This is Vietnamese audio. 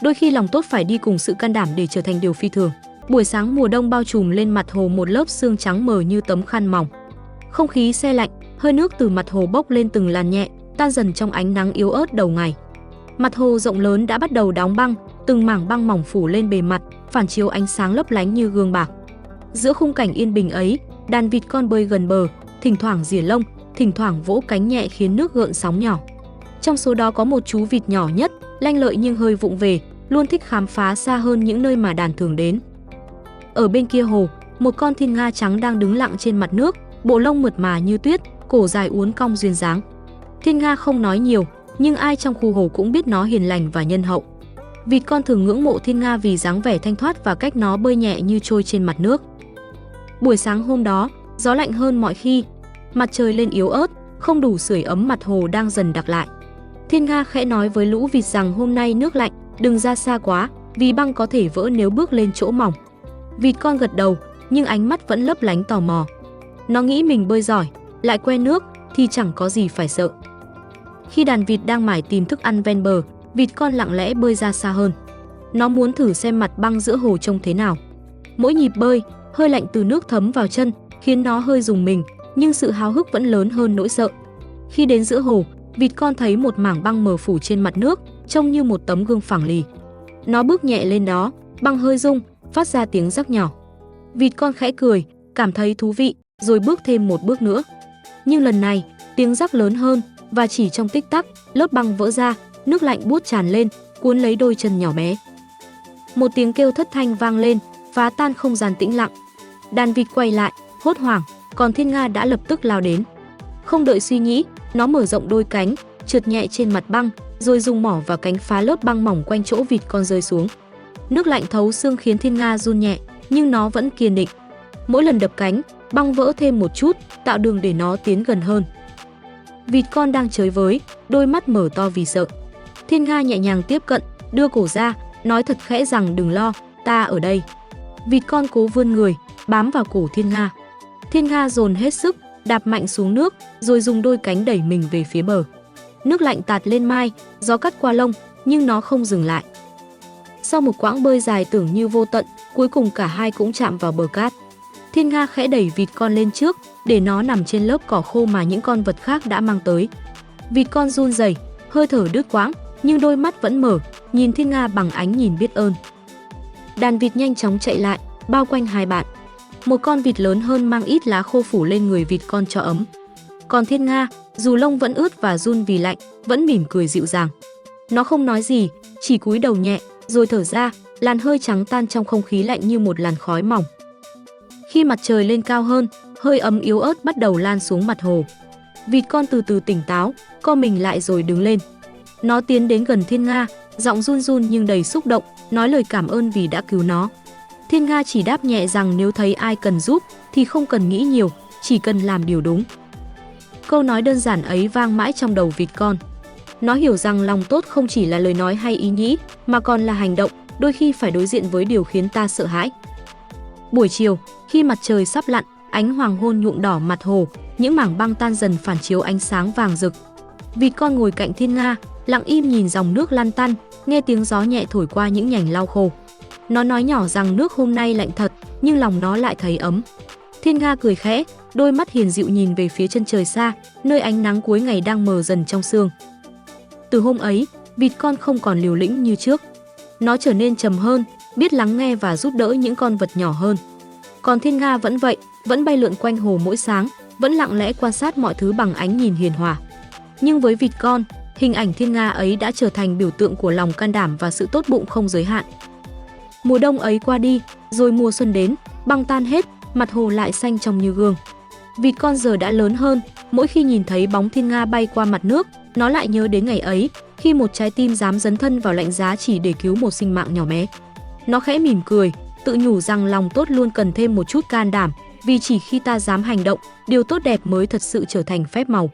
đôi khi lòng tốt phải đi cùng sự can đảm để trở thành điều phi thường. Buổi sáng mùa đông bao trùm lên mặt hồ một lớp sương trắng mờ như tấm khăn mỏng. Không khí se lạnh, hơi nước từ mặt hồ bốc lên từng làn nhẹ, tan dần trong ánh nắng yếu ớt đầu ngày. Mặt hồ rộng lớn đã bắt đầu đóng băng, từng mảng băng mỏng phủ lên bề mặt, phản chiếu ánh sáng lấp lánh như gương bạc. Giữa khung cảnh yên bình ấy, đàn vịt con bơi gần bờ, thỉnh thoảng rỉa lông, thỉnh thoảng vỗ cánh nhẹ khiến nước gợn sóng nhỏ. Trong số đó có một chú vịt nhỏ nhất, lanh lợi nhưng hơi vụng về, luôn thích khám phá xa hơn những nơi mà đàn thường đến. Ở bên kia hồ, một con thiên nga trắng đang đứng lặng trên mặt nước, bộ lông mượt mà như tuyết, cổ dài uốn cong duyên dáng. Thiên nga không nói nhiều, nhưng ai trong khu hồ cũng biết nó hiền lành và nhân hậu. Vịt con thường ngưỡng mộ thiên nga vì dáng vẻ thanh thoát và cách nó bơi nhẹ như trôi trên mặt nước. Buổi sáng hôm đó, gió lạnh hơn mọi khi, mặt trời lên yếu ớt, không đủ sưởi ấm mặt hồ đang dần đặc lại. Thiên nga khẽ nói với lũ vịt rằng hôm nay nước lạnh, đừng ra xa quá, vì băng có thể vỡ nếu bước lên chỗ mỏng. Vịt con gật đầu, nhưng ánh mắt vẫn lấp lánh tò mò. Nó nghĩ mình bơi giỏi, lại quen nước thì chẳng có gì phải sợ. Khi đàn vịt đang mải tìm thức ăn ven bờ, vịt con lặng lẽ bơi ra xa hơn. Nó muốn thử xem mặt băng giữa hồ trông thế nào. Mỗi nhịp bơi, hơi lạnh từ nước thấm vào chân, khiến nó hơi rùng mình, nhưng sự háo hức vẫn lớn hơn nỗi sợ. Khi đến giữa hồ, vịt con thấy một mảng băng mờ phủ trên mặt nước, trông như một tấm gương phẳng lì. Nó bước nhẹ lên đó, băng hơi rung, phát ra tiếng rắc nhỏ. Vịt con khẽ cười, cảm thấy thú vị, rồi bước thêm một bước nữa. Nhưng lần này, tiếng rắc lớn hơn, và chỉ trong tích tắc, lớp băng vỡ ra, nước lạnh buốt tràn lên, cuốn lấy đôi chân nhỏ bé. Một tiếng kêu thất thanh vang lên, phá tan không gian tĩnh lặng. Đàn vịt quay lại, hốt hoảng, còn thiên nga đã lập tức lao đến. Không đợi suy nghĩ, nó mở rộng đôi cánh, trượt nhẹ trên mặt băng, rồi dùng mỏ và cánh phá lớp băng mỏng quanh chỗ vịt con rơi xuống. Nước lạnh thấu xương khiến thiên nga run nhẹ, nhưng nó vẫn kiên định. Mỗi lần đập cánh, băng vỡ thêm một chút, tạo đường để nó tiến gần hơn. Vịt con đang chới với, đôi mắt mở to vì sợ. Thiên nga nhẹ nhàng tiếp cận, đưa cổ ra, nói thật khẽ rằng đừng lo, ta ở đây. Vịt con cố vươn người, bám vào cổ thiên nga. Thiên nga dồn hết sức, đạp mạnh xuống nước, rồi dùng đôi cánh đẩy mình về phía bờ. Nước lạnh tạt lên mai, gió cắt qua lông, nhưng nó không dừng lại. Sau một quãng bơi dài tưởng như vô tận, cuối cùng cả hai cũng chạm vào bờ cát. Thiên nga khẽ đẩy vịt con lên trước, để nó nằm trên lớp cỏ khô mà những con vật khác đã mang tới. Vịt con run rẩy, hơi thở đứt quãng, nhưng đôi mắt vẫn mở, nhìn thiên nga bằng ánh nhìn biết ơn. Đàn vịt nhanh chóng chạy lại, bao quanh hai bạn. Một con vịt lớn hơn mang ít lá khô phủ lên người vịt con cho ấm. Còn thiên nga, dù lông vẫn ướt và run vì lạnh, vẫn mỉm cười dịu dàng. Nó không nói gì, chỉ cúi đầu nhẹ, rồi thở ra, làn hơi trắng tan trong không khí lạnh như một làn khói mỏng. Khi mặt trời lên cao hơn, hơi ấm yếu ớt bắt đầu lan xuống mặt hồ. Vịt con từ từ tỉnh táo, co mình lại rồi đứng lên. Nó tiến đến gần thiên nga, giọng run run nhưng đầy xúc động, nói lời cảm ơn vì đã cứu nó. Thiên nga chỉ đáp nhẹ rằng nếu thấy ai cần giúp thì không cần nghĩ nhiều, chỉ cần làm điều đúng. Câu nói đơn giản ấy vang mãi trong đầu vịt con. Nó hiểu rằng lòng tốt không chỉ là lời nói hay ý nghĩ, mà còn là hành động, đôi khi phải đối diện với điều khiến ta sợ hãi. Buổi chiều, khi mặt trời sắp lặn, ánh hoàng hôn nhuộm đỏ mặt hồ, những mảng băng tan dần phản chiếu ánh sáng vàng rực. Vịt con ngồi cạnh thiên nga, lặng im nhìn dòng nước lăn tăn, nghe tiếng gió nhẹ thổi qua những nhành lau khô. Nó nói nhỏ rằng nước hôm nay lạnh thật, nhưng lòng nó lại thấy ấm. Thiên nga cười khẽ, đôi mắt hiền dịu nhìn về phía chân trời xa, nơi ánh nắng cuối ngày đang mờ dần trong sương. Từ hôm ấy, vịt con không còn liều lĩnh như trước. Nó trở nên trầm hơn, biết lắng nghe và giúp đỡ những con vật nhỏ hơn. Còn thiên nga vẫn vậy, vẫn bay lượn quanh hồ mỗi sáng, vẫn lặng lẽ quan sát mọi thứ bằng ánh nhìn hiền hòa. Nhưng với vịt con, hình ảnh thiên nga ấy đã trở thành biểu tượng của lòng can đảm và sự tốt bụng không giới hạn. Mùa đông ấy qua đi, rồi mùa xuân đến, băng tan hết, mặt hồ lại xanh trong như gương. Vịt con giờ đã lớn hơn, mỗi khi nhìn thấy bóng thiên nga bay qua mặt nước, nó lại nhớ đến ngày ấy, khi một trái tim dám dấn thân vào lạnh giá chỉ để cứu một sinh mạng nhỏ bé. Nó khẽ mỉm cười, tự nhủ rằng lòng tốt luôn cần thêm một chút can đảm, vì chỉ khi ta dám hành động, điều tốt đẹp mới thật sự trở thành phép màu.